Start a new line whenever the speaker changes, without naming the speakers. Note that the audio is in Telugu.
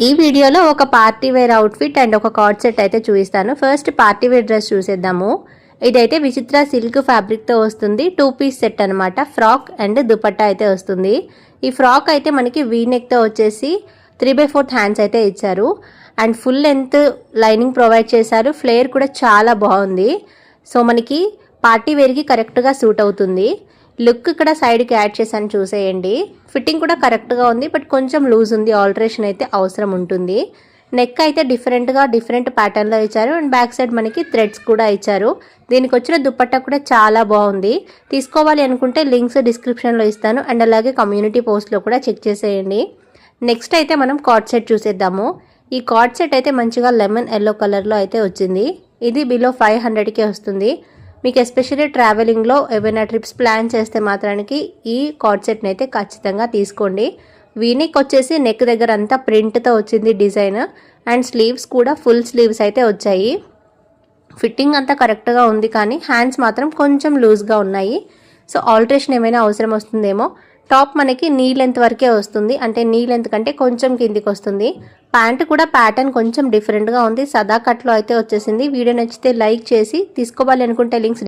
ఈ వీడియోలో ఒక పార్టీ వేర్ అవుట్ఫిట్ అండ్ ఒక కార్డ్ సెట్ అయితే చూపిస్తాను. ఫస్ట్ పార్టీ వేర్ డ్రెస్ చూసేద్దాము. ఇదైతే విచిత్ర సిల్క్ ఫ్యాబ్రిక్తో వస్తుంది. 2 పీస్ సెట్ అనమాట. ఫ్రాక్ అండ్ దుపట్టా అయితే వస్తుంది. ఈ ఫ్రాక్ అయితే మనకి వీ నెక్తో వచ్చేసి 3/4 హ్యాండ్స్ అయితే ఇచ్చారు and full length lining provide చేశారు. ఫ్లేర్ కూడా చాలా బాగుంది. సో మనకి పార్టీ వేర్కి కరెక్ట్గా సూట్ అవుతుంది. లుక్ ఇక్కడ సైడ్కి యాడ్ చేశాను చూసేయండి. ఫిట్టింగ్ కూడా కరెక్ట్గా ఉంది, బట్ కొంచెం లూజ్ ఉంది. ఆల్టరేషన్ అయితే అవసరం ఉంటుంది. నెక్ అయితే డిఫరెంట్ ప్యాటర్న్లో ఇచ్చారు అండ్ బ్యాక్ సైడ్ మనకి థ్రెడ్స్ కూడా ఇచ్చారు. దీనికి వచ్చిన దుపట్టా కూడా చాలా బాగుంది. తీసుకోవాలి అనుకుంటే లింక్స్ డిస్క్రిప్షన్లో ఇస్తాను అండ్ అలాగే కమ్యూనిటీ పోస్ట్లో కూడా చెక్ చేసేయండి. నెక్స్ట్ అయితే మనం కార్డ్ సెట్ చూసేద్దాము. ఈ కార్డ్ సెట్ అయితే మంచిగా లెమన్ ఎల్లో కలర్లో అయితే వచ్చింది. ఇది బిలో 500కే వస్తుంది. మీకు ఎస్పెషల్లీ ట్రావెలింగ్లో ఏవైనా ట్రిప్స్ ప్లాన్ చేస్తే మాత్రానికి ఈ కార్డ్ సెట్ని అయితే ఖచ్చితంగా తీసుకోండి. వీనెక్ వచ్చేసి నెక్ దగ్గర అంతా ప్రింట్తో వచ్చింది డిజైన్ అండ్ స్లీవ్స్ కూడా ఫుల్ స్లీవ్స్ అయితే వచ్చాయి. ఫిట్టింగ్ అంతా కరెక్ట్గా ఉంది, కానీ హ్యాండ్స్ మాత్రం కొంచెం లూజ్గా ఉన్నాయి. సో ఆల్టరేషన్ ఏమైనా అవసరం వస్తుందేమో. టాప్ మనకి నీ లెంత్ వరకే వస్తుంది, అంటే నీ లెంత్ కంటే కొంచెం కిందికి వస్తుంది. ప్యాంట్ కూడా ప్యాటర్న్ కొంచెం డిఫరెంట్గా ఉంది. సదా కట్లో అయితే వచ్చేసింది. వీడియో నచ్చితే లైక్ చేసి తీసుకోవాలి అనుకుంటే లింక్స్